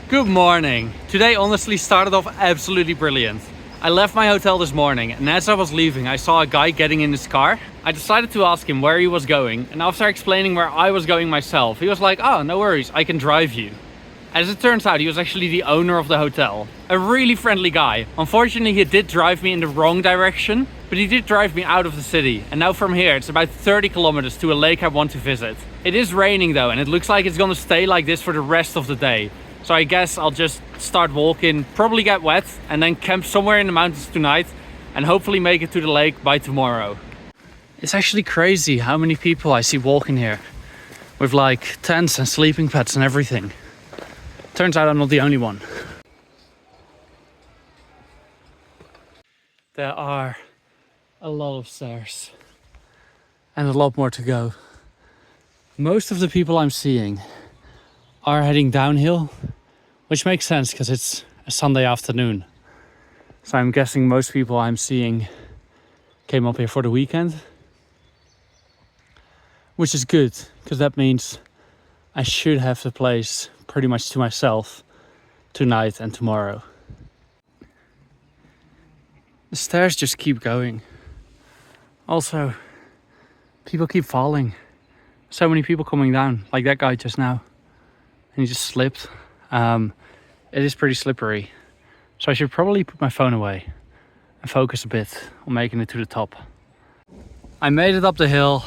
Good morning. Today honestly started off absolutely brilliant. I left my hotel this morning and as I was leaving I saw a guy getting in his car. I decided to ask him where he was going, and after explaining where I was going myself, he was like, "Oh, no worries, I can drive you." As it turns out, he was actually the owner of the hotel. A really friendly guy. Unfortunately, he did drive me in the wrong direction, but he did drive me out of the city. And now from here, it's about 30 kilometers to a lake I want to visit. It is raining though, and it looks like it's gonna stay like this for the rest of the day. So I guess I'll just start walking, probably get wet, and then camp somewhere in the mountains tonight, and hopefully make it to the lake by tomorrow. It's actually crazy how many people I see walking here with like tents and sleeping pads and everything. Turns out I'm not the only one. There are a lot of stairs and a lot more to go. Most of the people I'm seeing are heading downhill, which makes sense because it's a Sunday afternoon. So I'm guessing most people I'm seeing came up here for the weekend, which is good because that means I should have the place pretty much to myself tonight and tomorrow. The stairs just keep going. Also, people keep falling. So many people coming down, like that guy just now. And he just slipped. It is pretty slippery. So I should probably put my phone away and focus a bit on making it to the top. I made it up the hill.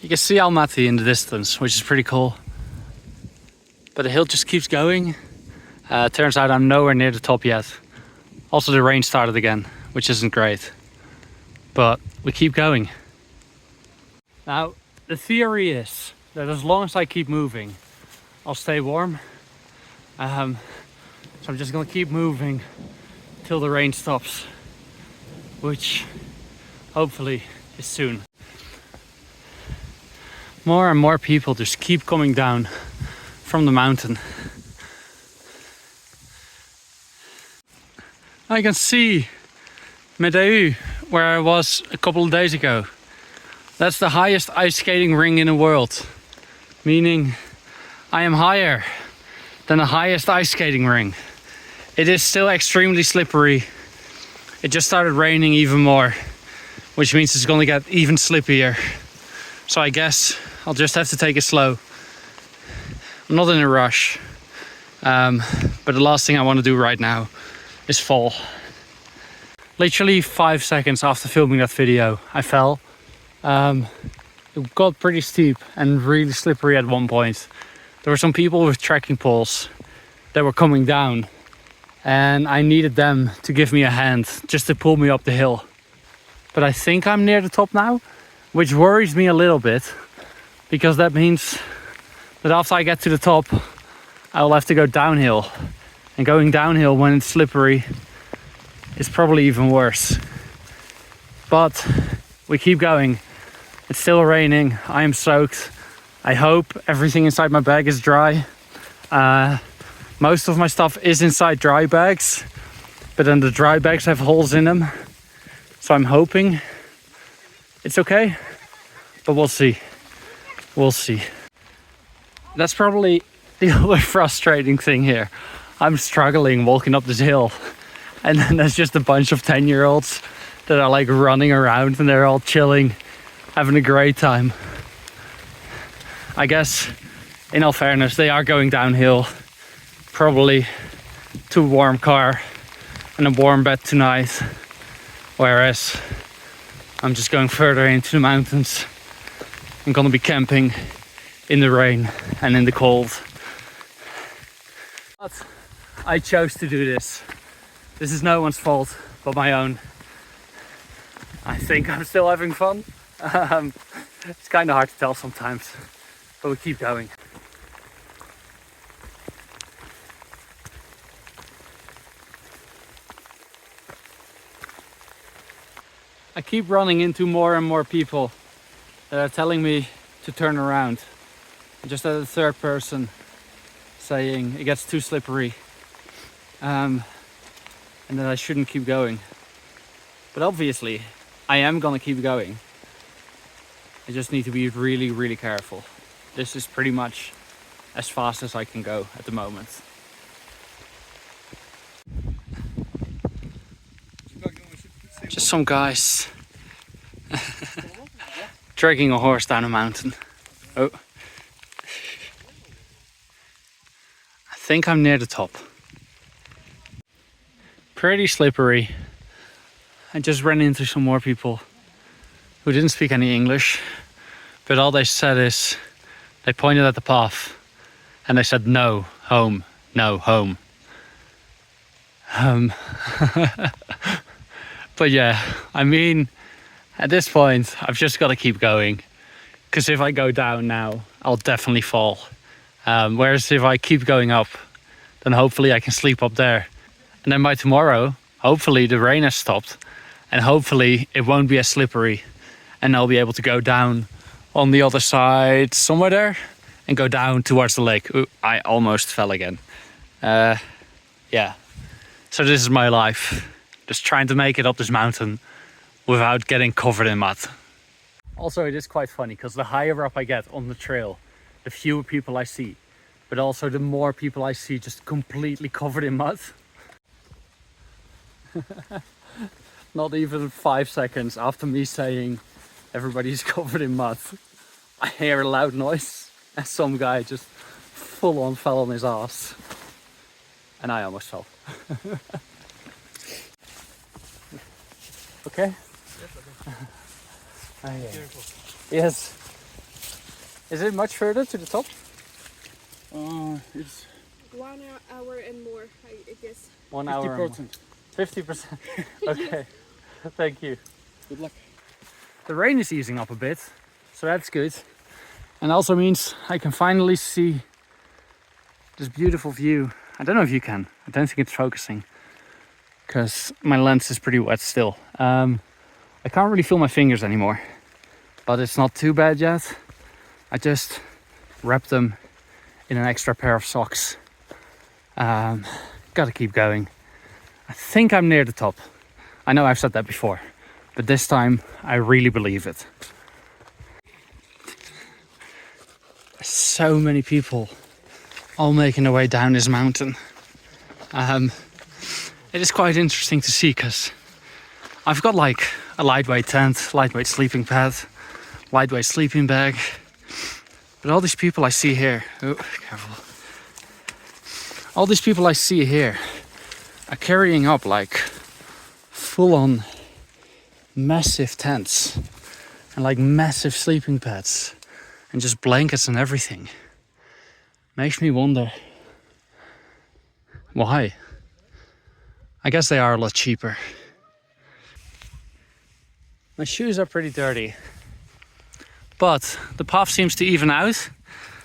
You can see Almaty in the distance, which is pretty cool. But the hill just keeps going. Turns out I'm nowhere near the top yet. Also the rain started again, which isn't great. But we keep going. Now, the theory is that as long as I keep moving, I'll stay warm. So I'm just gonna keep moving till the rain stops, which hopefully is soon. More and more people just keep coming down from the mountain. I can see Medeu, where I was a couple of days ago. That's the highest ice skating ring in the world, meaning I am higher than the highest ice skating ring. It is still extremely slippery. It just started raining even more, which means it's gonna get even slippier. So I guess I'll just have to take it slow. I'm not in a rush, but the last thing I want to do right now is fall. Literally 5 seconds after filming that video, I fell. It got pretty steep and really slippery at one point. There were some people with trekking poles that were coming down, and I needed them to give me a hand just to pull me up the hill. But I think I'm near the top now, which worries me a little bit, because that means that after I get to the top, I will have to go downhill. And going downhill when it's slippery is probably even worse. But we keep going. It's still raining. I am soaked. I hope everything inside my bag is dry. Most of my stuff is inside dry bags, but then the dry bags have holes in them. So I'm hoping it's okay, but we'll see. We'll see. That's probably the other frustrating thing here. I'm struggling walking up this hill, and then there's just a bunch of 10-year-olds that are like running around and they're all chilling, having a great time. I guess, in all fairness, they are going downhill, probably to a warm car and a warm bed tonight, whereas I'm just going further into the mountains. I'm gonna be camping in the rain and in the cold. But I chose to do this. This is no one's fault but my own. I think I'm still having fun. It's kind of hard to tell sometimes, but we keep going. I keep running into more and more people that are telling me to turn around. Just at the third person saying it gets too slippery, and that I shouldn't keep going. But obviously I am gonna keep going. I just need to be really, really careful. This is pretty much as fast as I can go at the moment. Just some guys dragging a horse down a mountain. Oh. I think I'm near the top. Pretty slippery. I just ran into some more people who didn't speak any English, but all they said is, they pointed at the path and they said, no, home, no, home. But yeah, I mean, at this point, I've just got to keep going, because if I go down now, I'll definitely fall. Whereas if I keep going up, then hopefully I can sleep up there. And then by tomorrow, hopefully the rain has stopped, and hopefully it won't be as slippery, and I'll be able to go down on the other side somewhere there and go down towards the lake. Ooh, I almost fell again. Yeah, so this is my life. Just trying to make it up this mountain without getting covered in mud. Also, it is quite funny because the higher up I get on the trail, the fewer people I see, but also the more people I see just completely covered in mud. Not even 5 seconds after me saying everybody's covered in mud, I hear a loud noise and some guy just full on fell on his ass. And I almost fell. Okay? Oh, yeah. Yes. Is it much further to the top? It's 1 hour and more, I guess. 1 hour. 50%. 50%. Okay. Thank you. Good luck. The rain is easing up a bit, so that's good. And also means I can finally see this beautiful view. I don't know if you can. I don't think it's focusing, because my lens is pretty wet still. I can't really feel my fingers anymore, but it's not too bad yet. I just wrapped them in an extra pair of socks. Gotta keep going. I think I'm near the top. I know I've said that before, but this time I really believe it. There's so many people all making their way down this mountain. It is quite interesting to see, because I've got like a lightweight tent, lightweight sleeping pad, lightweight sleeping bag, but all these people I see here, oh, careful. All these people I see here are carrying up like full-on massive tents and like massive sleeping pads and just blankets and everything. Makes me wonder why. I guess they are a lot cheaper. My shoes are pretty dirty, but the path seems to even out.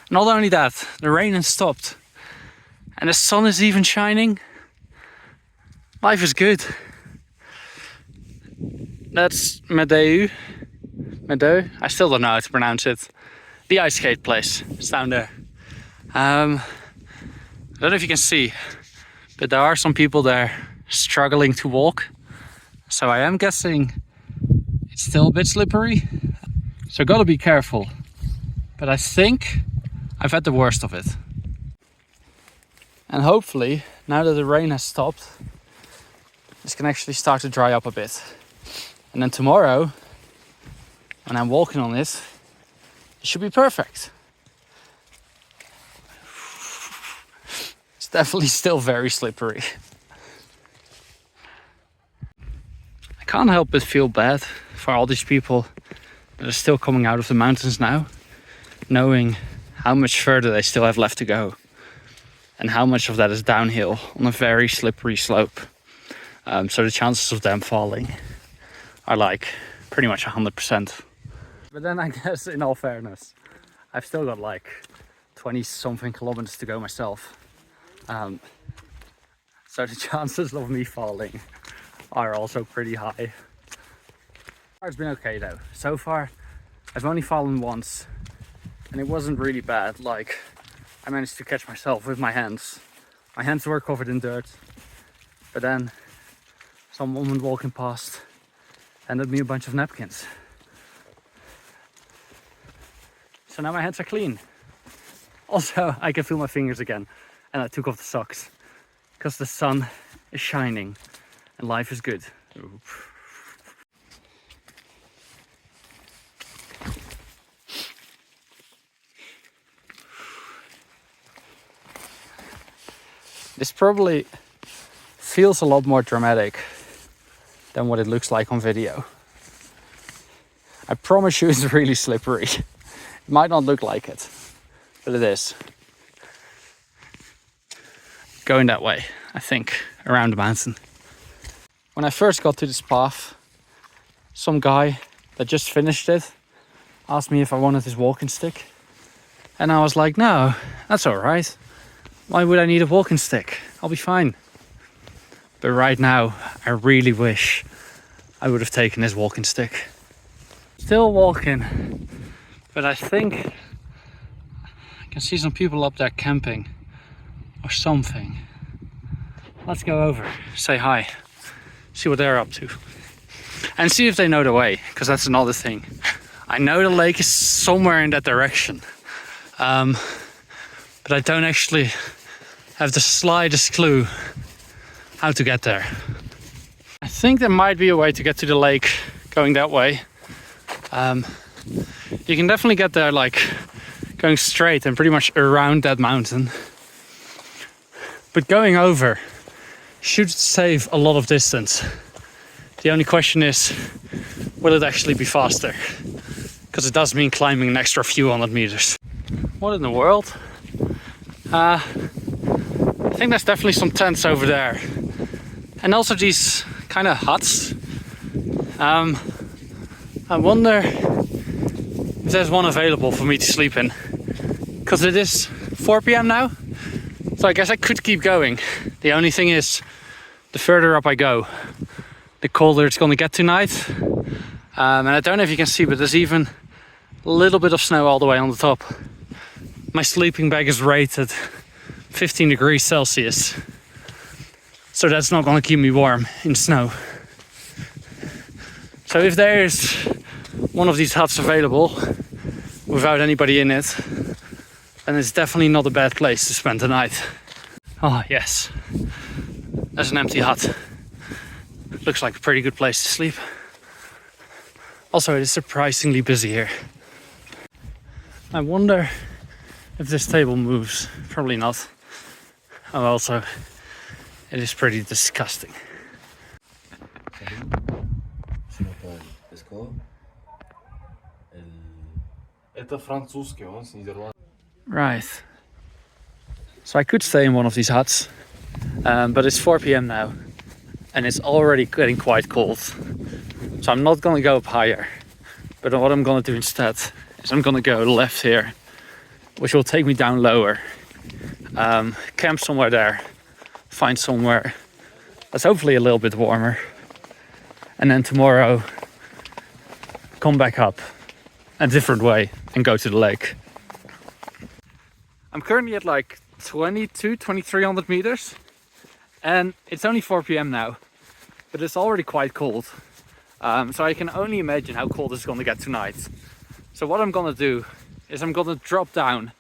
Not only that, the rain has stopped and the sun is even shining. Life is good. That's Medeu. Medeu? I still don't know how to pronounce it. The ice skate place. It's down there. I don't know if you can see, but there are some people there struggling to walk. So I am guessing it's still a bit slippery. So gotta be careful. But I think I've had the worst of it. And hopefully, now that the rain has stopped, this can actually start to dry up a bit. And then tomorrow, when I'm walking on it, it should be perfect. It's definitely still very slippery. I can't help but feel bad for all these people that are still coming out of the mountains now, knowing how much further they still have left to go and how much of that is downhill on a very slippery slope. So the chances of them falling are like pretty much 100%. But then I guess, in all fairness, I've still got like 20 something kilometers to go myself. So the chances of me falling are also pretty high. It's been okay though. So far, I've only fallen once and it wasn't really bad. Like, I managed to catch myself with my hands. My hands were covered in dirt, but then some woman walking past handed me a bunch of napkins. So now my hands are clean. Also, I can feel my fingers again, and I took off the socks because the sun is shining and life is good. This probably feels a lot more dramatic than what it looks like on video. I promise you it's really slippery. It might not look like it, but it is. Going that way, I think, around the mountain. When I first got to this path, some guy that just finished it asked me if I wanted his walking stick. And I was like, no, that's all right. Why would I need a walking stick? I'll be fine. But right now, I really wish I would have taken his walking stick. Still walking, but I think I can see some people up there camping or something. Let's go over, say hi, see what they're up to, and see if they know the way, because that's another thing. I know the lake is somewhere in that direction, but I don't actually have the slightest clue how to get there. I think there might be a way to get to the lake going that way. You can definitely get there like going straight and pretty much around that mountain. But going over should save a lot of distance. The only question is, will it actually be faster? Because it does mean climbing an extra few hundred meters. What in the world? I think there's definitely some tents over there. And also these kind of huts. I wonder if there's one available for me to sleep in. Because it is 4 p.m. now. So I guess I could keep going. The only thing is, the further up I go, the colder it's going to get tonight. And I don't know if you can see, but there's even a little bit of snow all the way on the top. My sleeping bag is rated 15 degrees Celsius. So that's not going to keep me warm in snow. So if there's one of these huts available without anybody in it, then it's definitely not a bad place to spend the night. Oh yes, there's an empty hut. Looks like a pretty good place to sleep. Also, it is surprisingly busy here. I wonder if this table moves. Probably not. Oh, also, it is pretty disgusting. Right. So I could stay in one of these huts, but it's 4 p.m. now, and it's already getting quite cold. So I'm not gonna go up higher, but what I'm gonna do instead is I'm gonna go left here, which will take me down lower, camp somewhere there, find somewhere that's hopefully a little bit warmer, and then tomorrow come back up a different way and go to the lake. I'm currently at like 2300 meters, and it's only 4 p.m. now, but it's already quite cold. So I can only imagine how cold it's going to get tonight. So what I'm going to do is I'm going to drop down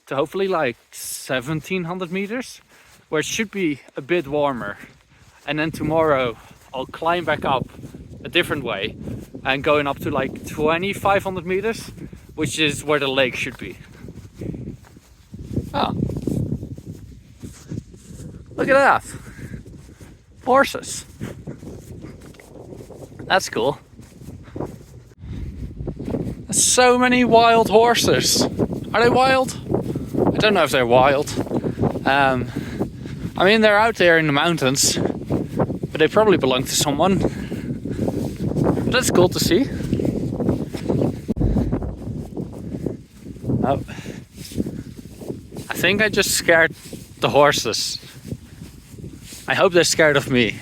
to hopefully like 1700 meters, where it should be a bit warmer. And then tomorrow I'll climb back up a different way and going up to like 2500 meters, which is where the lake should be. Oh, look at that. Horses. That's cool. There's so many wild horses. Are they wild? I don't know if they're wild. I mean, they're out there in the mountains, but they probably belong to someone. But that's cool to see. Oh. I think I just scared the horses. I hope they're scared of me.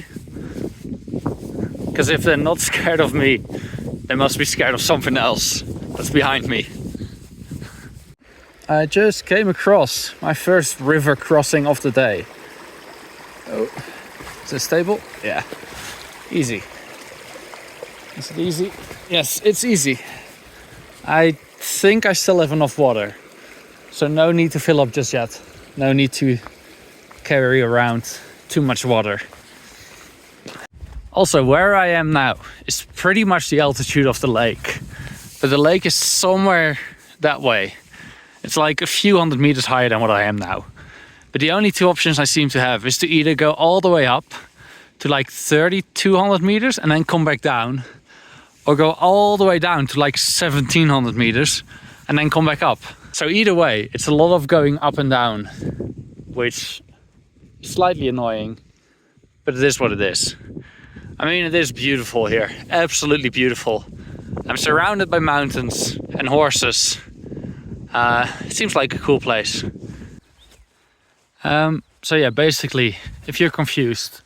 Because if they're not scared of me, they must be scared of something else that's behind me. I just came across my first river crossing of the day. Oh, is it stable? Yeah, easy. Is it easy? Yes, it's easy. I think I still have enough water, so no need to fill up just yet. No need to carry around too much water. Also, where I am now is pretty much the altitude of the lake, but the lake is somewhere that way. It's like a few hundred meters higher than what I am now. But the only two options I seem to have is to either go all the way up to like 3,200 meters and then come back down, or go all the way down to like 1,700 meters and then come back up. So either way, it's a lot of going up and down, which is slightly annoying, but it is what it is. I mean, it is beautiful here, absolutely beautiful. I'm surrounded by mountains and horses. It seems like a cool place. So yeah, basically, if you're confused,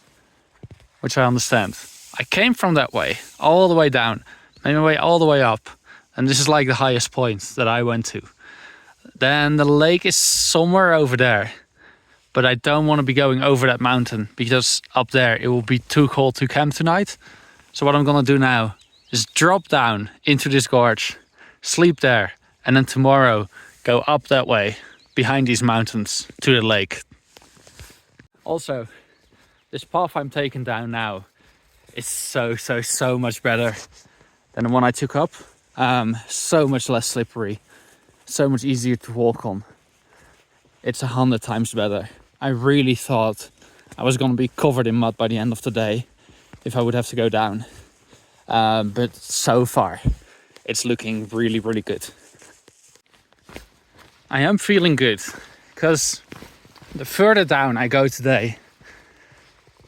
which I understand, I came from that way, all the way down, made my way all the way up, and this is like the highest point that I went to. Then the lake is somewhere over there, but I don't want to be going over that mountain because up there it will be too cold to camp tonight. So what I'm gonna do now is drop down into this gorge, sleep there, and then tomorrow go up that way behind these mountains to the lake. Also, this path I'm taking down now is so much better than the one I took up. So much less slippery, so much easier to walk on. It's 100 times better. I really thought I was going to be covered in mud by the end of the day if I would have to go down. But so far, it's looking really good. I am feeling good because the further down I go today,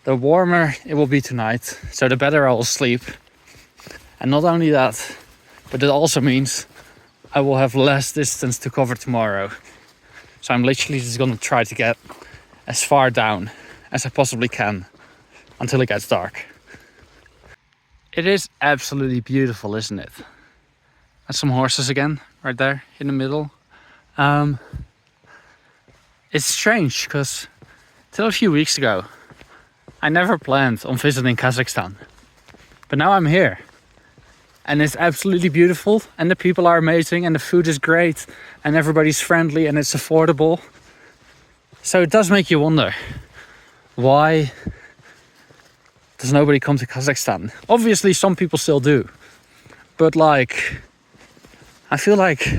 the warmer it will be tonight, so the better I will sleep. And not only that, but it also means I will have less distance to cover tomorrow. So I'm literally just gonna try to get as far down as I possibly can until it gets dark. It is absolutely beautiful, isn't it? There's some horses again, right there in the middle. It's strange because till a few weeks ago, I never planned on visiting Kazakhstan. But now I'm here. And it's absolutely beautiful, and the people are amazing, and the food is great, and everybody's friendly, and it's affordable. So it does make you wonder, why does nobody come to Kazakhstan? Obviously some people still do, but like, I feel like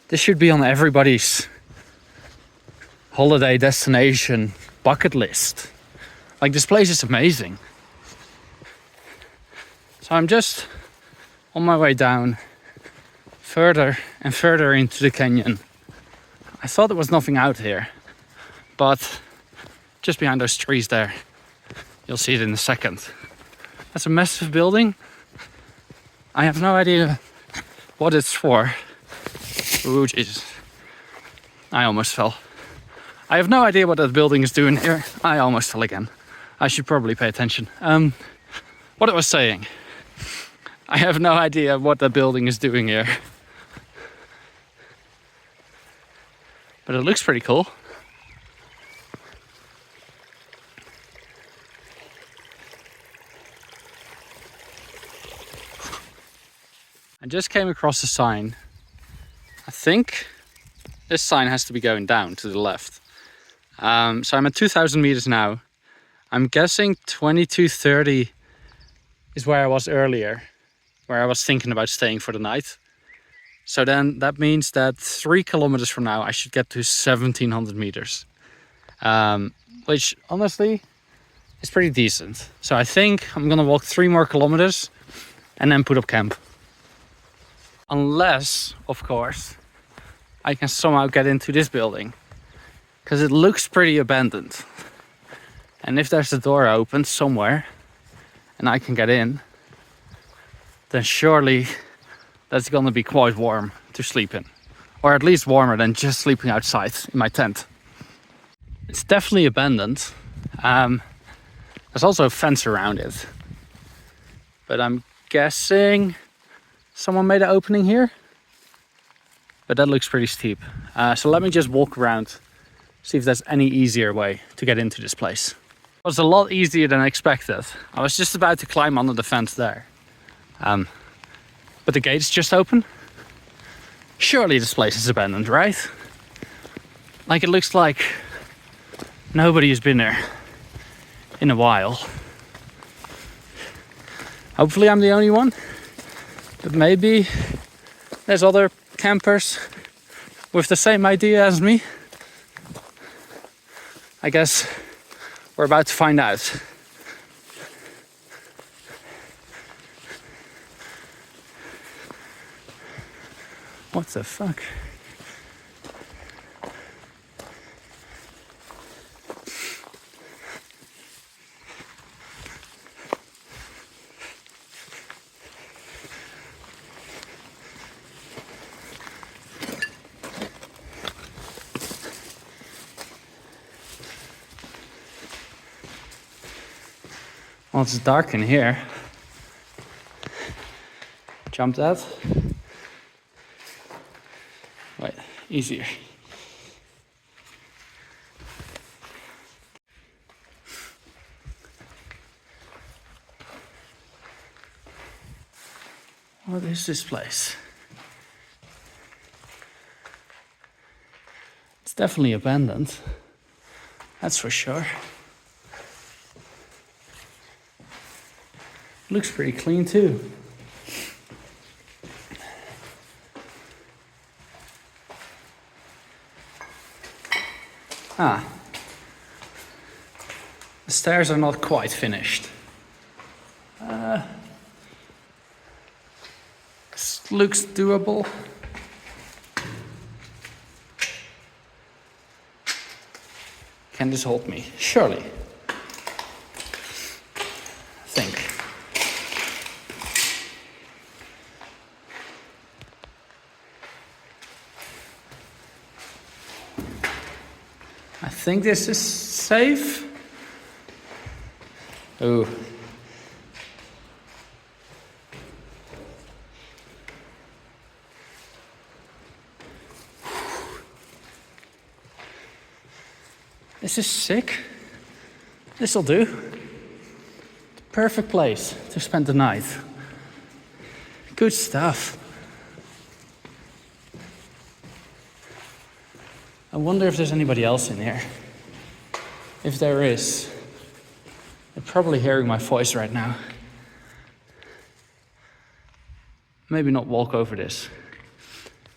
this should be on everybody's holiday destination bucket list. Like, this place is amazing. So I'm just on my way down further and further into the canyon. I thought there was nothing out here, but just behind those trees there, you'll see it in a second. That's a massive building. I have no idea what it's for. Ooh, Jesus. I almost fell. I have no idea what that building is doing here. I almost fell again. I should probably pay attention. What I was saying. I have no idea what that building is doing here. But it looks pretty cool. I just came across a sign. I think this sign has to be going down to the left. So I'm at 2,000 meters now. I'm guessing 2230 is where I was earlier, where I was thinking about staying for the night. So then that means that 3 kilometers from now I should get to 1,700 meters, which honestly is pretty decent. So I think I'm gonna walk 3 more kilometers and then put up camp. Unless, of course, I can somehow get into this building, because it looks pretty abandoned. And if there's a door open somewhere and I can get in, then surely that's gonna be quite warm to sleep in. Or at least warmer than just sleeping outside in my tent. It's definitely abandoned. There's also a fence around it. But I'm guessing someone made an opening here. But that looks pretty steep. So let me just walk around, see if there's any easier way to get into this place. It was a lot easier than I expected. I was just about to climb under the fence there. But the gate's just open. Surely this place is abandoned, right? Like, it looks like nobody has been there in a while. Hopefully I'm the only one. But maybe there's other campers with the same idea as me. I guess we're about to find out. What the fuck? Well, it's dark in here. Jump that. Wait, easier. What is this place? It's definitely abandoned. That's for sure. Looks pretty clean too. Ah. The stairs are not quite finished. This looks doable. Can this hold me? Surely. I think. I think this is safe. Oh. This is sick. This'll do. Perfect place to spend the night. Good stuff. I wonder if there's anybody else in here. If there is, they're probably hearing my voice right now. Maybe not walk over this.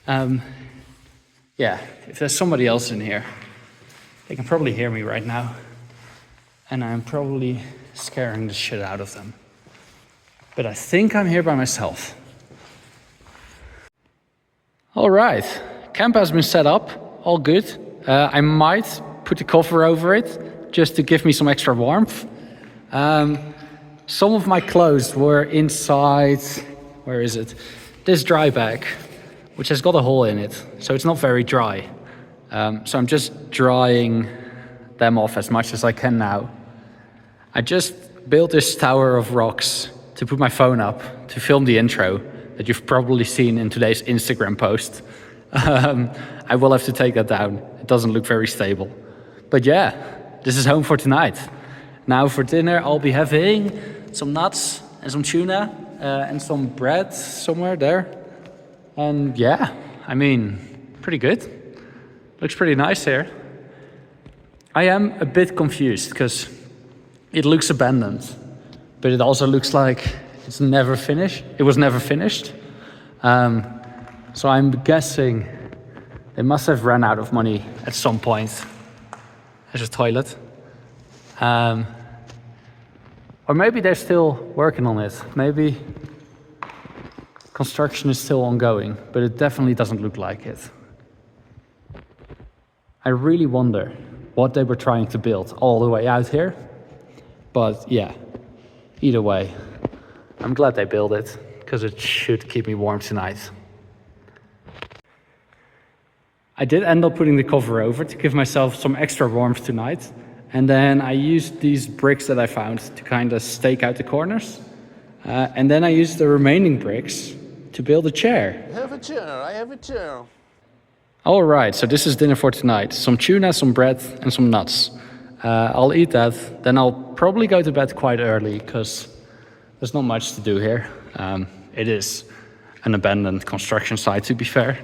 Yeah, if there's somebody else in here, they can probably hear me right now. And I'm probably scaring the shit out of them. But I think I'm here by myself. All right, camp has been set up, all good. I might put the cover over it just to give me some extra warmth. Some of my clothes were inside, where is it? This dry bag, which has got a hole in it, so it's not very dry. So I'm just drying them off as much as I can now. I just built this tower of rocks to put my phone up to film the intro that you've probably seen in today's Instagram post. I will have to take that down. It doesn't look very stable. But yeah, this is home for tonight. Now for dinner, I'll be having some nuts and some tuna and some bread somewhere there. And yeah, I mean, pretty good. Looks pretty nice here. I am a bit confused because it looks abandoned, but it also looks like it's never finished. It was never finished. So I'm guessing they must have run out of money at some point. There's a toilet. Or maybe they're still working on it. Maybe construction is still ongoing, but it definitely doesn't look like it. I really wonder what they were trying to build all the way out here. But yeah, either way, I'm glad they built it because it should keep me warm tonight. I did end up putting the cover over to give myself some extra warmth tonight. And then I used these bricks that I found to kind of stake out the corners. And then I used the remaining bricks to build a chair. I have a chair, I have a chair. All right, so this is dinner for tonight. Some tuna, some bread, and some nuts. I'll eat that, then I'll probably go to bed quite early because there's not much to do here. It is an abandoned construction site, to be fair.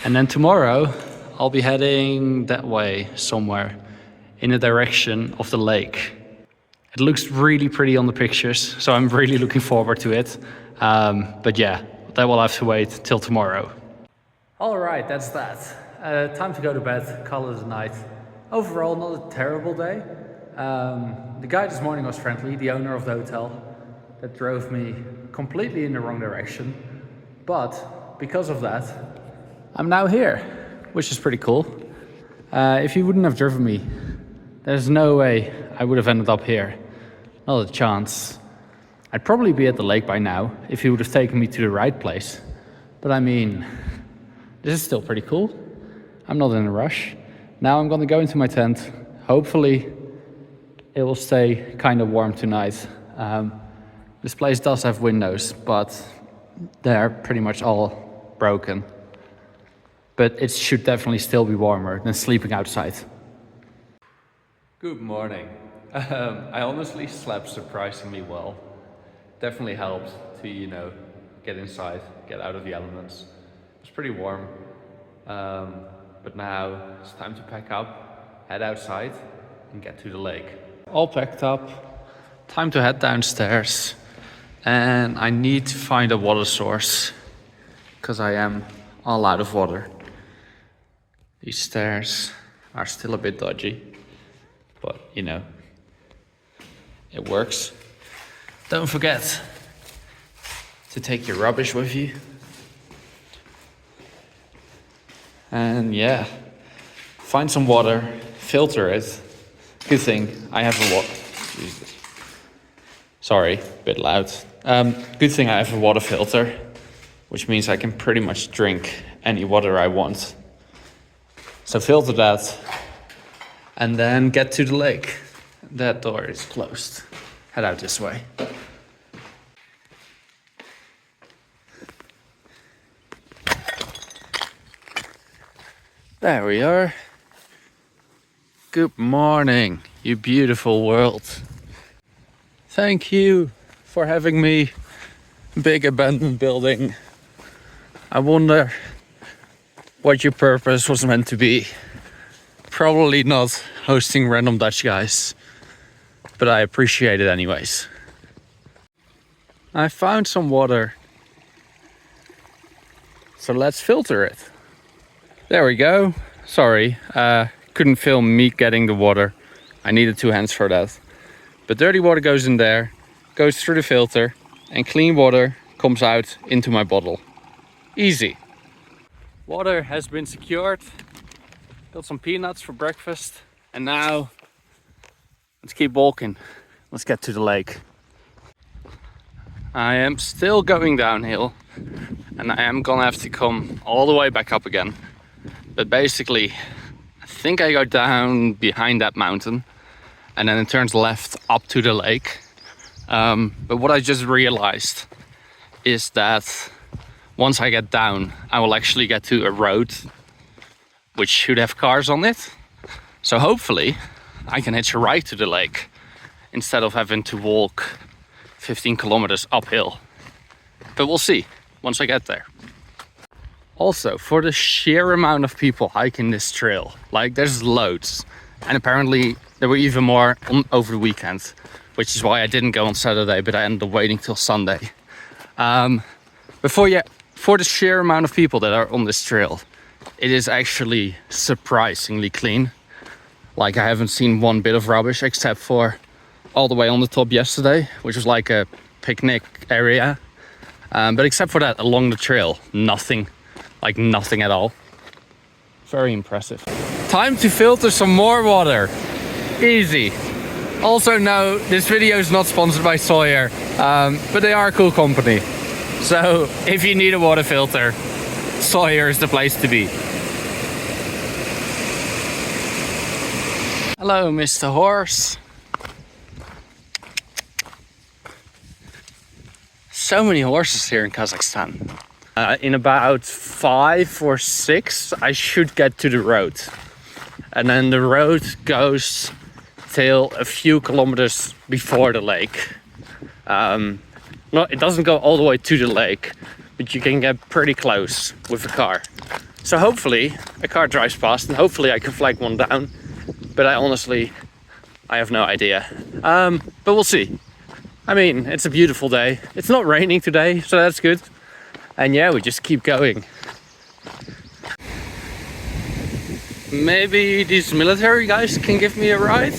And then tomorrow, I'll be heading that way somewhere in the direction of the lake. It looks really pretty on the pictures, so I'm really looking forward to it. But yeah, that will have to wait till tomorrow. All right, that's that. Time to go to bed, call it a night. Overall, not a terrible day. The guy this morning was friendly, the owner of the hotel, that drove me completely in the wrong direction. But because of that, I'm now here, which is pretty cool. If he wouldn't have driven me, there's no way I would have ended up here. Not a chance. I'd probably be at the lake by now if he would have taken me to the right place. But I mean, this is still pretty cool. I'm not in a rush. Now I'm gonna go into my tent. Hopefully it will stay kind of warm tonight. This place does have windows, but they're pretty much all broken. But it should definitely still be warmer than sleeping outside. Good morning. I honestly slept surprisingly well. Definitely helped to, get inside, get out of the elements. It was pretty warm. But now it's time to pack up, head outside, and get to the lake. All packed up. Time to head downstairs. And I need to find a water source, because I am all out of water. These stairs are still a bit dodgy, but it works. Don't forget to take your rubbish with you. And yeah, find some water, filter it. Good thing I have a water. Jesus. Sorry, a bit loud. Good thing I have a water filter, which means I can pretty much drink any water I want. So filter that, and then get to the lake. That door is closed. Head out this way. There we are. Good morning, you beautiful world. Thank you for having me. Big abandoned building. I wonder what your purpose was meant to be. Probably not hosting random Dutch guys, but I appreciate it anyways. I found some water, so let's filter it. There we go. Sorry, couldn't film me getting the water. I needed 2 hands for that. But dirty water goes in there, goes through the filter, and clean water comes out into my bottle. Easy. Water has been secured. Got some peanuts for breakfast. And now, let's keep walking. Let's get to the lake. I am still going downhill, and I am gonna have to come all the way back up again. But basically, I think I go down behind that mountain, and then it turns left up to the lake. But what I just realized is that once I get down, I will actually get to a road which should have cars on it. So hopefully I can hitch a ride to the lake instead of having to walk 15 kilometers uphill. But we'll see once I get there. Also, for the sheer amount of people hiking this trail, like there's loads. And apparently there were even more over the weekend, which is why I didn't go on Saturday, but I ended up waiting till Sunday. For the sheer amount of people that are on this trail, it is actually surprisingly clean. Like I haven't seen one bit of rubbish except for all the way on the top yesterday, which was like a picnic area. But except for that, along the trail, nothing at all. Very impressive. Time to filter some more water. Easy. Also, no, this video is not sponsored by Sawyer, but they are a cool company. So if you need a water filter, Sawyer is the place to be. Hello, Mr. Horse. So many horses here in Kazakhstan. In about 5 or 6, I should get to the road. And then the road goes till a few kilometers before the lake. No, it doesn't go all the way to the lake, but you can get pretty close with a car. So hopefully a car drives past and hopefully I can flag one down. But I have no idea. But we'll see. I mean, it's a beautiful day. It's not raining today, so that's good. And yeah, we just keep going. Maybe these military guys can give me a ride.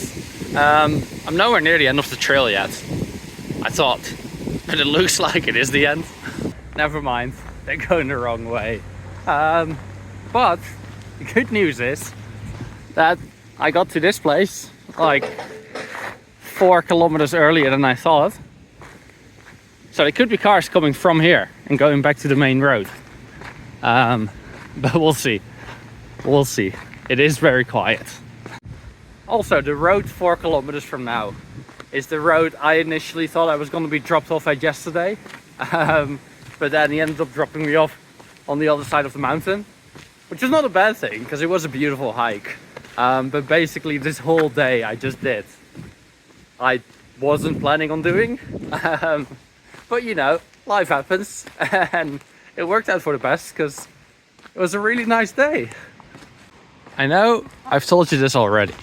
I'm nowhere near the end of the trail yet, I thought, but it looks like it is the end. Never mind, they're going the wrong way. But the good news is that I got to this place like 4 kilometers earlier than I thought. So there could be cars coming from here and going back to the main road. But we'll see. We'll see. It is very quiet. Also, the road 4 kilometers from now is the road I initially thought I was going to be dropped off at yesterday. But then he ended up dropping me off on the other side of the mountain, which is not a bad thing because it was a beautiful hike. But basically this whole day I just did. I wasn't planning on doing. But you know, life happens and it worked out for the best because it was a really nice day. I know I've told you this already,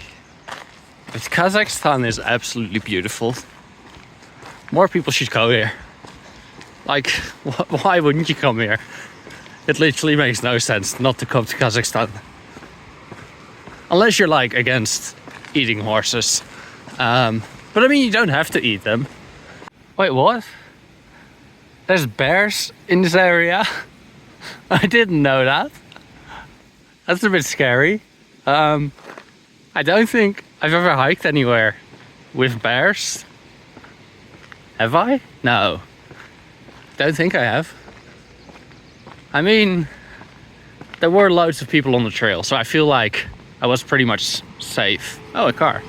but Kazakhstan is absolutely beautiful. More people should go here. Like, why wouldn't you come here? It literally makes no sense not to come to Kazakhstan. Unless you're like against eating horses. But I mean, you don't have to eat them. Wait, what? There's bears in this area? I didn't know that. That's a bit scary. I don't think I've ever hiked anywhere with bears. Have I? No. Don't think I have. I mean, there were loads of people on the trail, so I feel like I was pretty much safe. Oh, a car.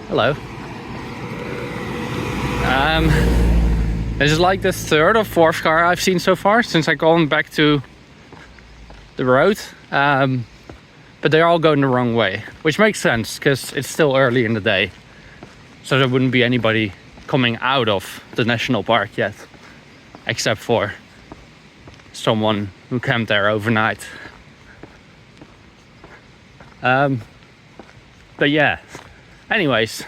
Hello. This is like the 3rd or 4th car I've seen so far since I've gone back to the road. But they're all going the wrong way, which makes sense because it's still early in the day. So there wouldn't be anybody coming out of the national park yet, except for someone who camped there overnight. But yeah, anyways,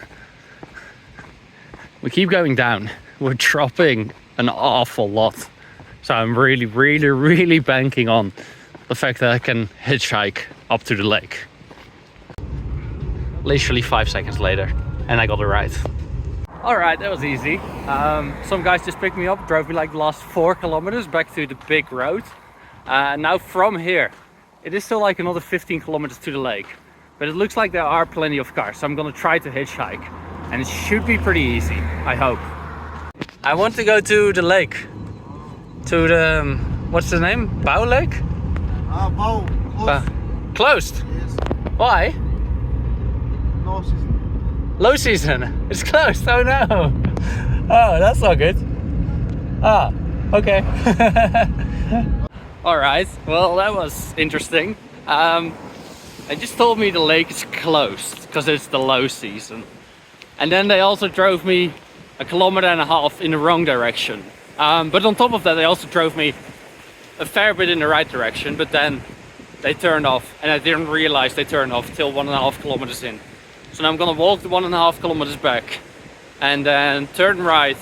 we keep going down. We're dropping an awful lot. So I'm really banking on the fact that I can hitchhike up to the lake. Literally 5 seconds later, and I got a ride. Alright, that was easy. Some guys just picked me up, drove me like the last 4 kilometers back to the big road. Now from here, it is still like another 15 kilometers to the lake. But it looks like there are plenty of cars, so I'm gonna try to hitchhike. And it should be pretty easy, I hope. I want to go to the lake. To the, what's the name? Bao Lake? Bao. Closed? Yes. Why? No season. Low season. It's closed. Oh no. Oh, that's not good. Ah, okay. All right. Well, that was interesting. They just told me the lake is closed because it's the low season. And then they also drove me 1.5 kilometers in the wrong direction. But on top of that, they also drove me a fair bit in the right direction, but then they turned off and I didn't realize they turned off till 1.5 kilometers in. So now I'm gonna walk the 1.5 kilometers back and then turn right,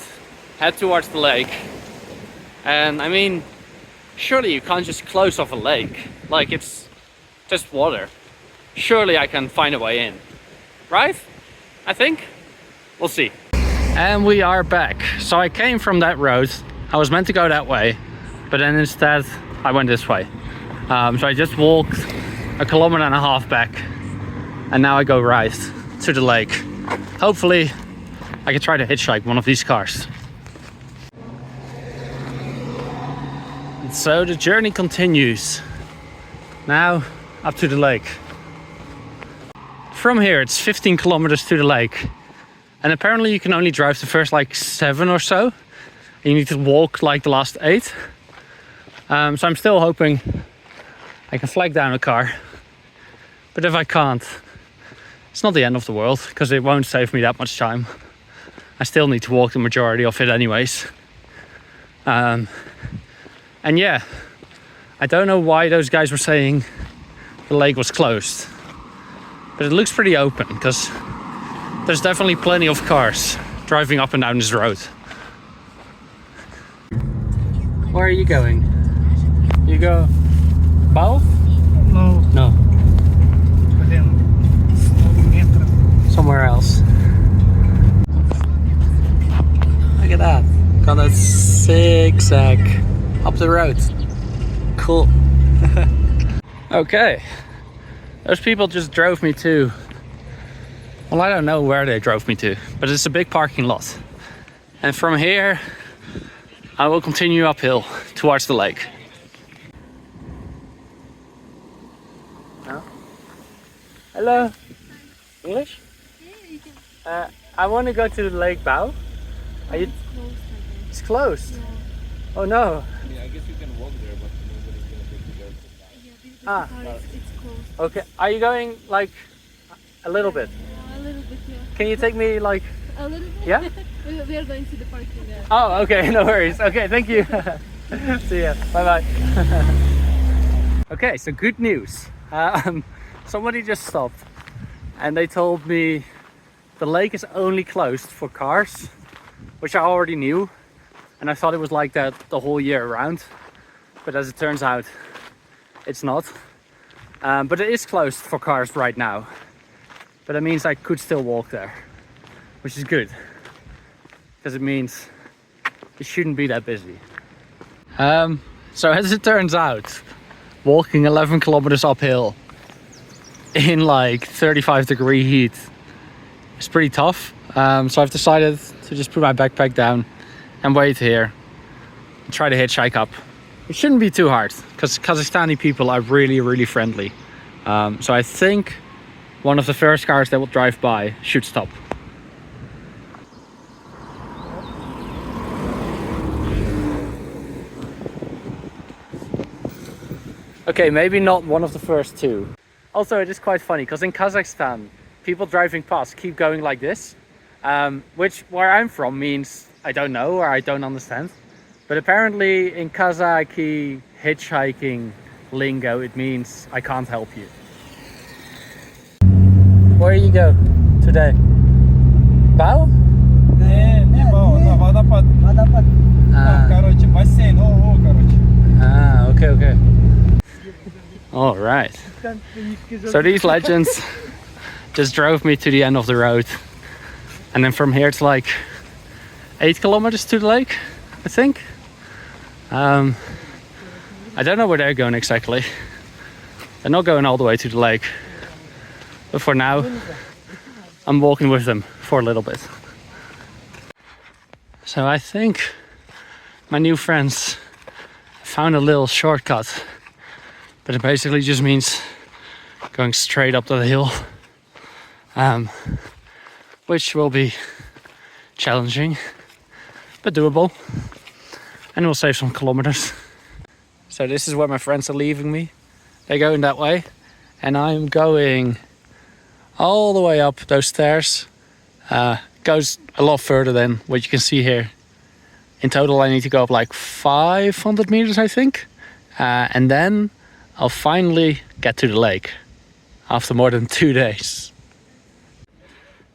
head towards the lake. And I mean, surely you can't just close off a lake. Like, it's just water. Surely I can find a way in, right? I think. We'll see. And we are back. So I came from that road. I was meant to go that way, but then instead I went this way. So I just walked 1.5 kilometers back, and now I go right to the lake. Hopefully I can try to hitchhike one of these cars. And so the journey continues. Now up to the lake. From here it's 15 kilometers to the lake. And apparently you can only drive the first like 7 or so. You need to walk like the last 8. So I'm still hoping I can flag down a car. But if I can't, it's not the end of the world because it won't save me that much time. I still need to walk the majority of it anyways. And yeah, I don't know why those guys were saying the lake was closed. But it looks pretty open because there's definitely plenty of cars driving up and down this road. Where are you going? You go Bao? No. No. somewhere else. Look at that. Got a zigzag up the road. Cool. Okay. Those people just drove me to... Well, I don't know where they drove me to, but it's a big parking lot. And from here, I will continue uphill towards the lake. Hello. English? I want to go to the lake Bao. Are you? It's closed. Yeah. Oh no. I mean, I guess you can walk there, but nobody's gonna take you there. Yeah, it's closed. Okay. Are you going like a little bit? Yeah, a little bit, yeah. Can you take me like? A little bit? Yeah? We are going to the parking there. Oh, okay. No worries. Okay, thank you. See ya. Bye bye. Okay, so good news. Somebody just stopped and they told me the lake is only closed for cars, which I already knew, and I thought it was like that the whole year around, but as it turns out it's not. But it is closed for cars right now, but that means I could still walk there, which is good because it means it shouldn't be that busy. So as it turns out, walking 11 kilometers uphill in like 35-degree heat is pretty tough. So I've decided to just put my backpack down and wait here and try to hitchhike up. It shouldn't be too hard because Kazakhstani people are really, really friendly. So I think one of the first cars that will drive by should stop. Okay, maybe not one of the first two. Also, it is quite funny because in Kazakhstan, people driving past keep going like this, which where I'm from means I don't know or I don't understand. But apparently in Kazakh hitchhiking lingo, it means I can't help you. Where you go today? Bao? Не бау, на водопад. Водопад. Короче, бассейн. Ого, короче. Ah, okay, okay. All right. So these legends just drove me to the end of the road, and then from here it's like 8 kilometers to the lake, I think. I don't know where they're going exactly. They're not going all the way to the lake, but for now I'm walking with them for a little bit. So I think my new friends found a little shortcut, but it basically just means going straight up the hill, which will be challenging but doable, and will save some kilometers. So this is where my friends are leaving me. They're going that way, and I'm going all the way up those stairs. Goes a lot further than what you can see here. In total I need to go up like 500 meters, I think, and then I'll finally get to the lake after more than 2 days.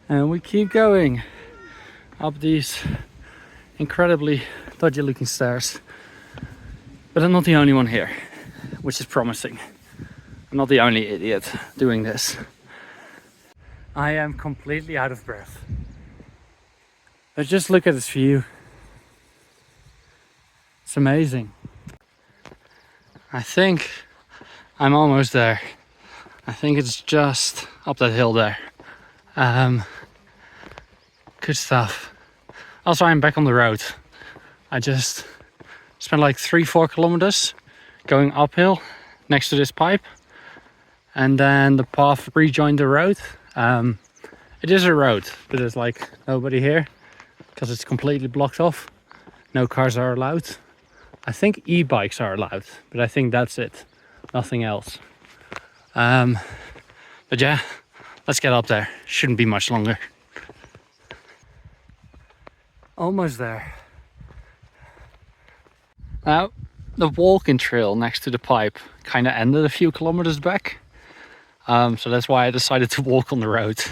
And we keep going up these incredibly dodgy looking stairs. But I'm not the only one here, which is promising. I'm not the only idiot doing this. I am completely out of breath. But just look at this view. It's amazing. I think I'm almost there. I think it's just up that hill there. Good stuff. Also, I'm back on the road. I just spent like 3-4 kilometers going uphill next to this pipe, and then the path rejoined the road. It is a road, but there's like nobody here because it's completely blocked off. No cars are allowed. I think e-bikes are allowed, but I think that's it. Nothing else. But yeah, let's get up there. Shouldn't be much longer. Almost there. Now, the walking trail next to the pipe kind of ended a few kilometers back. So that's why I decided to walk on the road.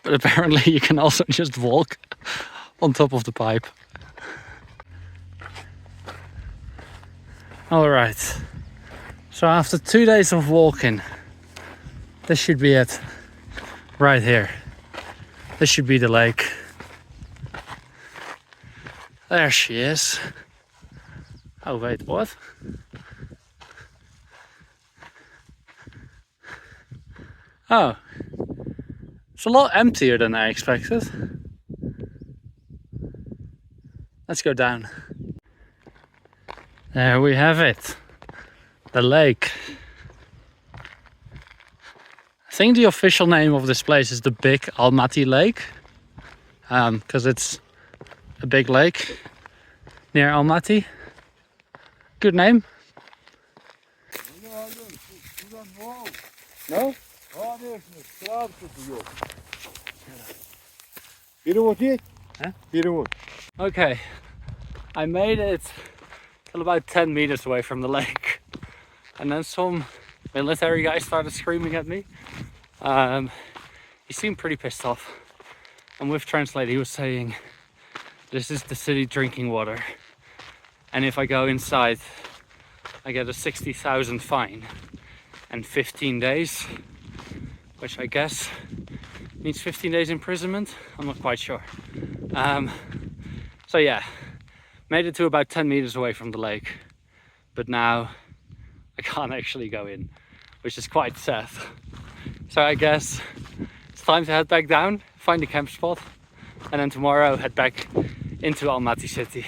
But apparently you can also just walk on top of the pipe. Alright, so after 2 days of walking, this should be it. right here. This should be the lake. There she is. Oh wait, what? Oh, it's a lot emptier than I expected. Let's go down. There we have it. The lake. I think the official name of this place is the Big Almaty Lake. Because it's a big lake near Almaty. Good name. No? Переводи. Huh? Перевод. Okay, I made it till about 10 meters away from the lake. And then some military guy started screaming at me. He seemed pretty pissed off. And with translate, he was saying, this is the city drinking water. And if I go inside, I get a 60,000 fine and 15 days, which I guess means 15 days imprisonment. I'm not quite sure. So yeah, made it to about 10 meters away from the lake, but now I can't actually go in, which is quite sad. So I guess it's time to head back down, find a camp spot, and then tomorrow head back into Almaty city.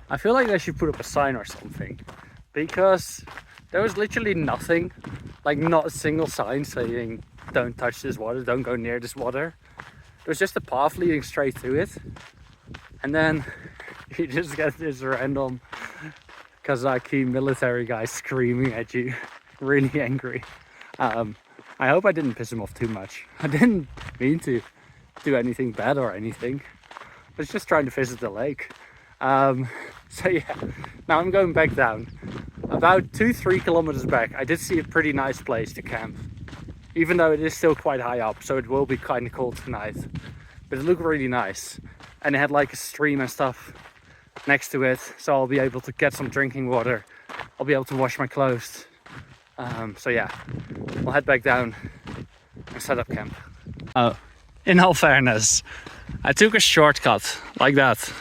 I feel like they should put up a sign or something, because there was literally nothing, like not a single sign saying don't touch this water, don't go near this water. There was just a path leading straight to it, and then you just get this random Kazakh military guy screaming at you, really angry. I hope I didn't piss him off too much. I didn't mean to do anything bad or anything. I was just trying to visit the lake. So yeah, now I'm going back down. About 2-3 kilometers back, I did see a pretty nice place to camp. Even though it is still quite high up, so it will be kind of cold tonight. But it looked really nice. And it had like a stream and stuff next to it, so I'll be able to get some drinking water. I'll be able to wash my clothes. So yeah, we'll head back down and set up camp. Oh, in all fairness, I took a shortcut like that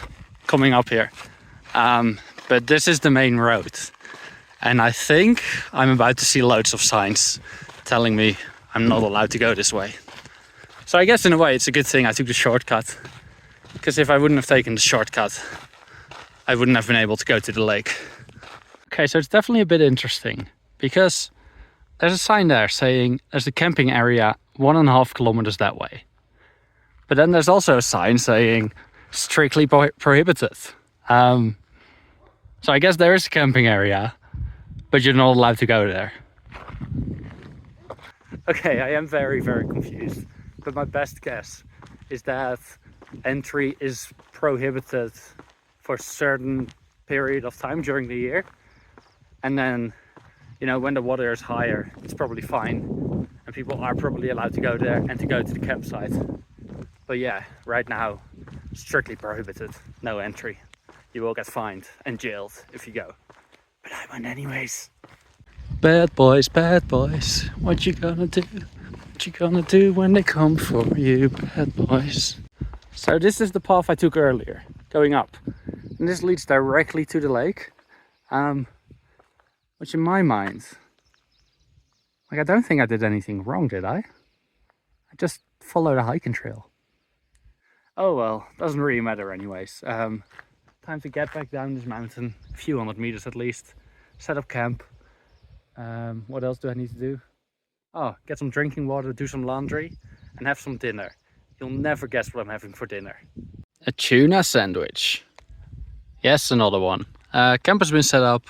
coming up here. But this is the main road. And I think I'm about to see loads of signs telling me I'm not allowed to go this way. So I guess in a way it's a good thing I took the shortcut. Because if I wouldn't have taken the shortcut, I wouldn't have been able to go to the lake. Okay, so it's definitely a bit interesting. Because there's a sign there saying there's a camping area 1.5 kilometers that way. But then there's also a sign saying strictly prohibited. So I guess there is a camping area, but you're not allowed to go there. Okay, I am very, very confused. But my best guess is that entry is prohibited for a certain period of time during the year. And then, you know, when the water is higher, it's probably fine. And people are probably allowed to go there and to go to the campsite. But yeah, right now, strictly prohibited. No entry. You will get fined and jailed if you go. But I went anyways. Bad boys, what you gonna do? What you gonna do when they come for you, bad boys? So this is the path I took earlier, going up. And this leads directly to the lake. Which in my mind, like I don't think I did anything wrong, did I? I just followed a hiking trail. Oh well, doesn't really matter anyways. Time to get back down this mountain, a few 100 meters at least. Set up camp. What else do I need to do? Oh, get some drinking water, do some laundry, and have some dinner. You'll never guess what I'm having for dinner. A tuna sandwich. Yes, another one. Camp has been set up.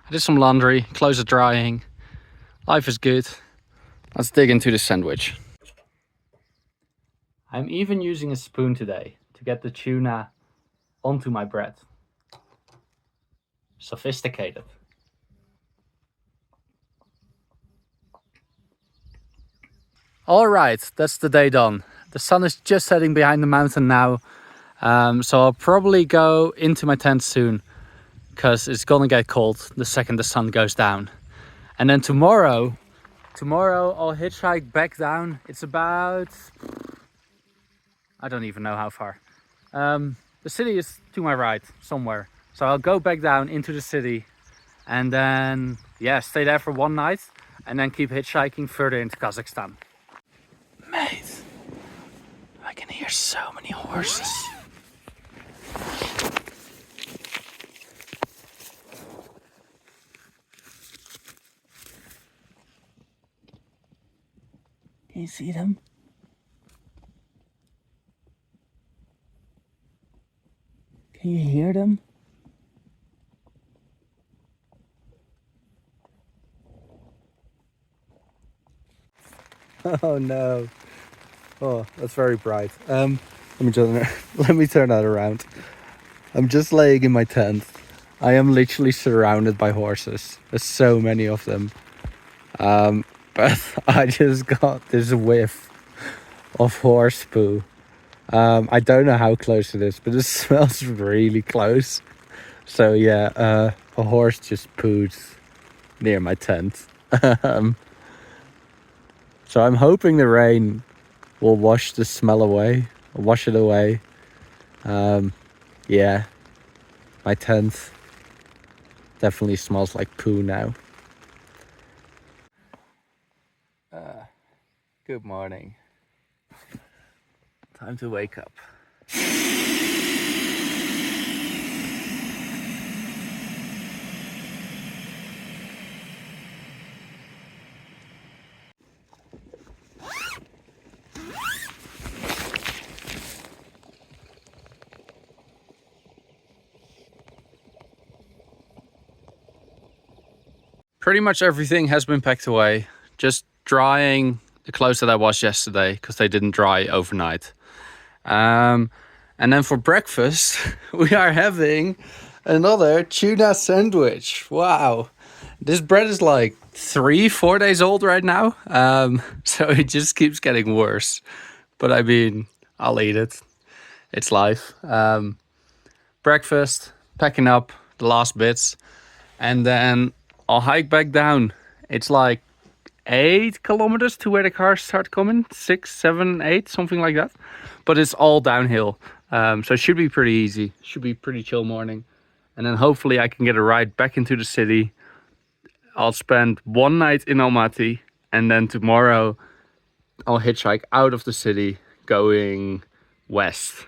I did some laundry, clothes are drying. Life is good. Let's dig into the sandwich. I'm even using a spoon today to get the tuna onto my bread. Sophisticated. Alright, that's the day done. The sun is just setting behind the mountain now. So I'll probably go into my tent soon, because it's gonna get cold the second the sun goes down. And then tomorrow tomorrow I'll hitchhike back down. It's about, I don't even know how far. The city is to my right somewhere. So I'll go back down into the city and then, yeah, stay there for one night and then keep hitchhiking further into Kazakhstan. Mate, I can hear so many horses. Can you see them? Can you hear them? Oh no. Oh, that's very bright. Let me turn that around. I'm just laying in my tent. I am literally surrounded by horses. There's so many of them. But I just got this whiff of horse poo. I don't know how close it is, but it smells really close. So yeah, a horse just pooed near my tent. So I'm hoping the rain will wash the smell away, or wash it away. Yeah, my tent definitely smells like poo now. Good morning. Time to wake up. Pretty much everything has been packed away. Just drying the clothes that I washed yesterday because they didn't dry overnight. And then for breakfast, we are having another tuna sandwich. Wow. This bread is like 3-4 days old right now. So it just keeps getting worse. But I mean, I'll eat it. It's life. Breakfast, packing up the last bits. And then I'll hike back down. It's like 8 kilometers to where the cars start coming. 6, 7, 8, something like that. But it's all downhill. So it should be pretty easy. Should be pretty chill morning. And then hopefully I can get a ride back into the city. I'll spend one night in Almaty. And then tomorrow I'll hitchhike out of the city going west.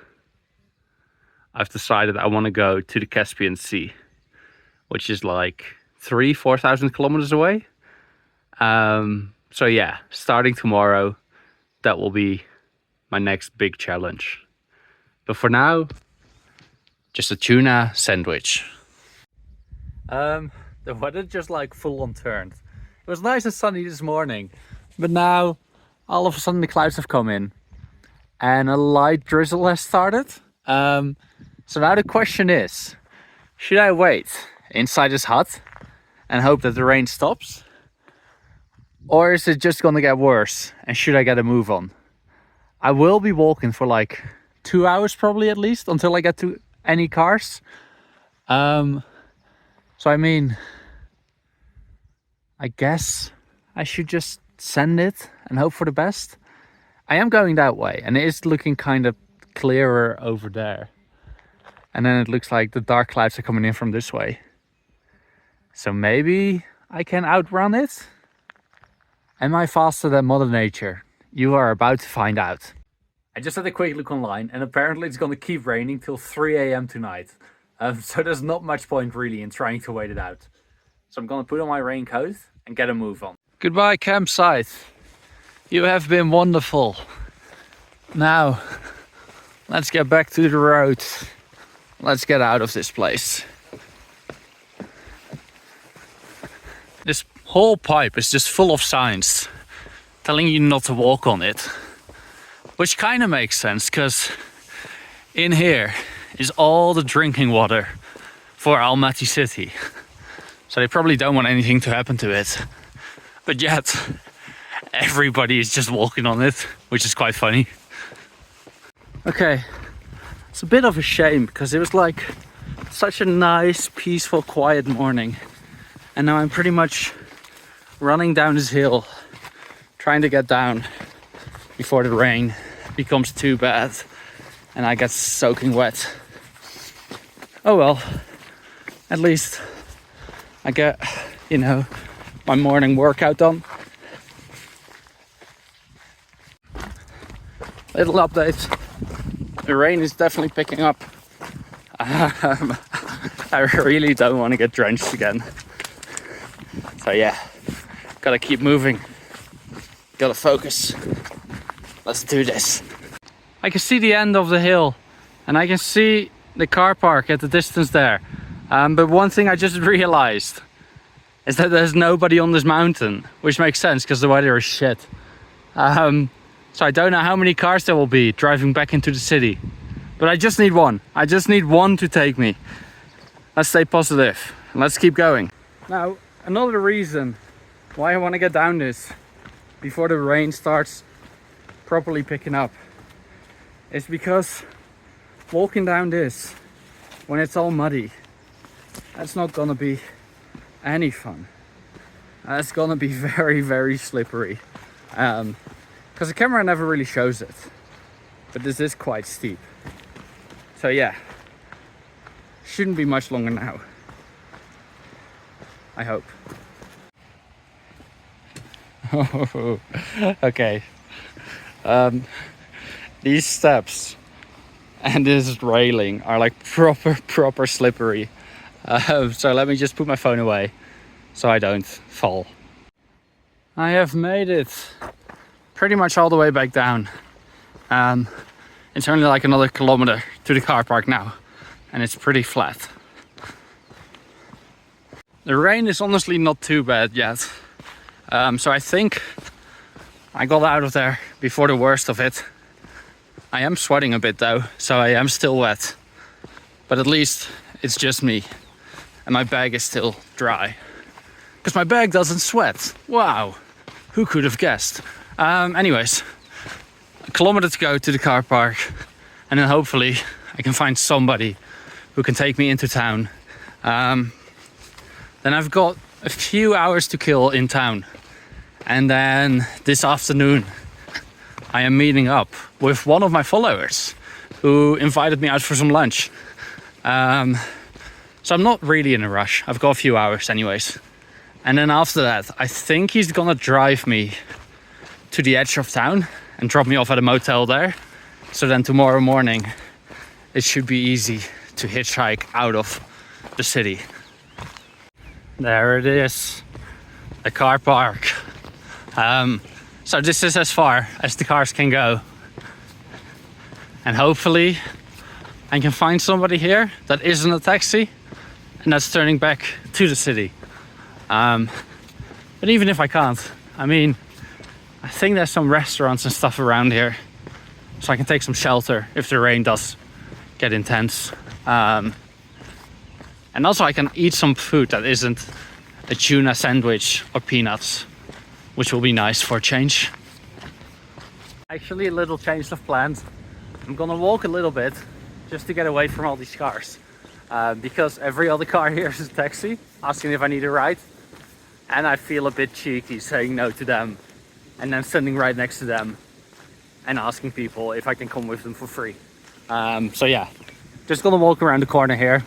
I've decided I want to go to the Caspian Sea, which is like 3,000-4,000 kilometers away. So yeah, starting tomorrow, that will be my next big challenge. But for now, just a tuna sandwich. The weather just like full on turned. It was nice and sunny this morning, but now all of a sudden the clouds have come in and a light drizzle has started. So now the question is, should I wait inside this hut and hope that the rain stops? Or is it just gonna get worse and should I get a move on? I will be walking for like 2 hours probably at least until I get to any cars. So I mean, I guess I should just send it and hope for the best. I am going that way and it is looking kind of clearer over there. And then it looks like the dark clouds are coming in from this way. So maybe I can outrun it? Am I faster than Mother Nature? You are about to find out. I just had a quick look online and apparently it's going to keep raining till 3 a.m. tonight. So there's not much point really in trying to wait it out. So I'm going to put on my raincoat and get a move on. Goodbye campsite. You have been wonderful. Now, let's get back to the road. Let's get out of this place. This whole pipe is just full of signs telling you not to walk on it. Which kind of makes sense, because in here is all the drinking water for Almaty city. So they probably don't want anything to happen to it. But yet, everybody is just walking on it, which is quite funny. Okay, it's a bit of a shame because it was like such a nice, peaceful, quiet morning. And now I'm pretty much running down this hill trying to get down before the rain becomes too bad and I get soaking wet. Oh well, at least I get, you know, my morning workout done. Little update. The rain is definitely picking up. I really don't want to get drenched again. So yeah, gotta keep moving. Gotta focus. Let's do this. I can see the end of the hill and I can see the car park at the distance there. But one thing I just realized is that there's nobody on this mountain, which makes sense because the weather is shit. So I don't know how many cars there will be driving back into the city. But I just need one. I just need one to take me. Let's stay positive. Let's keep going. Now, another reason why I want to get down this before the rain starts properly picking up is because walking down this when it's all muddy, that's not gonna be any fun. That's gonna be very, very slippery. Because the camera never really shows it. But this is quite steep. So yeah, shouldn't be much longer now. I hope. Okay. These steps and this railing are like proper slippery. So let me just put my phone away so I don't fall. I have made it pretty much all the way back down. It's only like another kilometer to the car park now and it's pretty flat. The rain is honestly not too bad yet. So I think I got out of there before the worst of it. I am sweating a bit though, so I am still wet. But at least it's just me. And my bag is still dry. Because my bag doesn't sweat. Wow. Who could have guessed? Anyways, a kilometer to go to the car park. And then hopefully I can find somebody who can take me into town. Then I've got a few hours to kill in town. And then this afternoon I am meeting up with one of my followers who invited me out for some lunch. So I'm not really in a rush. I've got a few hours anyways. And then after that, I think he's gonna drive me to the edge of town and drop me off at a motel there. So then tomorrow morning, it should be easy to hitchhike out of the city. There it is, the car park. So this is as far as the cars can go. And hopefully I can find somebody here that isn't a taxi and that's turning back to the city. But even if I can't, I mean, I think there's some restaurants and stuff around here, so I can take some shelter if the rain does get intense. And also I can eat some food that isn't a tuna sandwich or peanuts, which will be nice for a change. Actually, a little change of plans. I'm gonna walk a little bit just to get away from all these cars. Because every other car here is a taxi asking if I need a ride. And I feel a bit cheeky saying no to them and then standing right next to them and asking people if I can come with them for free. So yeah, just gonna walk around the corner here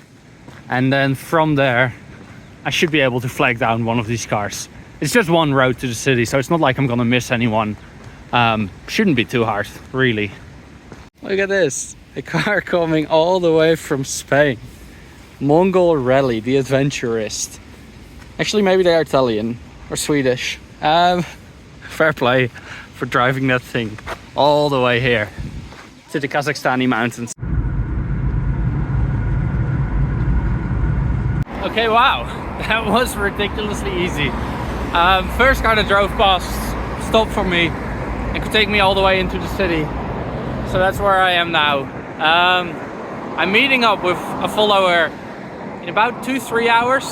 and then from there I should be able to flag down one of these cars. It's just one road to the city, so it's not like I'm gonna miss anyone. Shouldn't be too hard, really. Look at this, a car coming all the way from Spain. Mongol Rally, the adventurist. Actually, maybe they are Italian or Swedish. Fair play for driving that thing all the way here to the Kazakhstani mountains. Okay, wow, that was ridiculously easy. First car that drove past stopped for me and could take me all the way into the city. So that's where I am now. I'm meeting up with a follower in about 2-3 hours,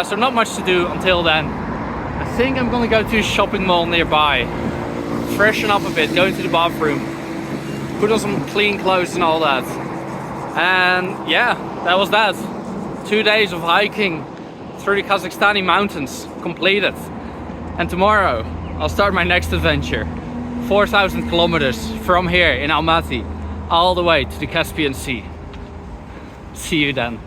so not much to do until then. I think I'm gonna go to a shopping mall nearby, freshen up a bit, go into the bathroom, put on some clean clothes and all that. And yeah, that was that. 2 days of hiking through the Kazakhstani mountains completed. And tomorrow I'll start my next adventure. 4,000 kilometers from here in Almaty, all the way to the Caspian Sea. See you then.